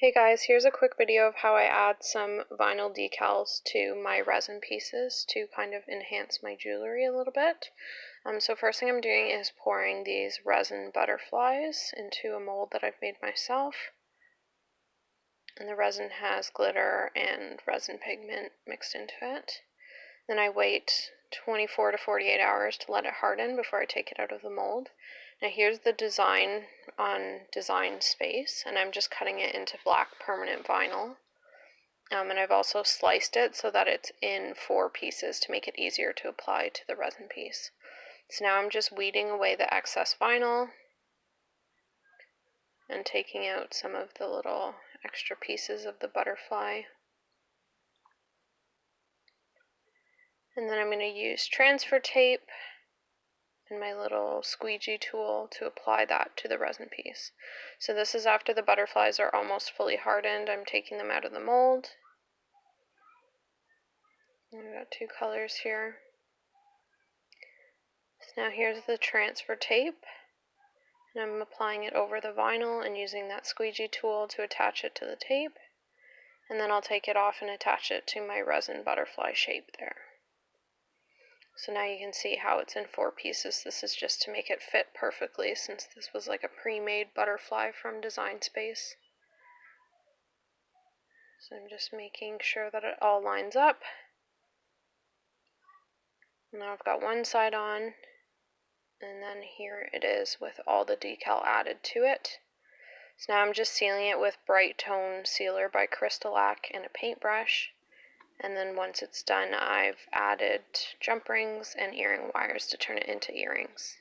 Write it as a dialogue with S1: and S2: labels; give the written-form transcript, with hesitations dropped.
S1: Hey guys, here's a quick video of how I add some vinyl decals to my resin pieces to kind of enhance my jewelry a little bit. So first thing I'm doing is pouring these Resin Butterflies into a mold that I've made myself. And the resin has glitter and resin pigment mixed into it. Then I wait 24 to 48 hours to let it harden before I take it out of the mold. Now here's the design on Design Space, and I'm just cutting it into black permanent vinyl. And I've also sliced it so that it's in 4 pieces to make it easier to apply to the resin piece. So now I'm just weeding away the excess vinyl and taking out some of the little extra pieces of the butterfly. And then I'm going to use transfer tape and my little squeegee tool to apply that to the resin piece. So this is after the butterflies are almost fully hardened. I'm taking them out of the mold. I've got 2 colors here. So now here's the transfer tape, and I'm applying it over the vinyl and using that squeegee tool to attach it to the tape. And then I'll take it off and attach it to my resin butterfly shape there. So now you can see how it's in 4 pieces. This is just to make it fit perfectly, since this was like a pre-made butterfly from Design Space. So I'm just making sure that it all lines up. Now I've got one side on, and then here it is with all the decal added to it. So now I'm just sealing it with Brite Tone Sealer by Crystalac and a paintbrush. And then once it's done, I've added jump rings and earring wires to turn it into earrings.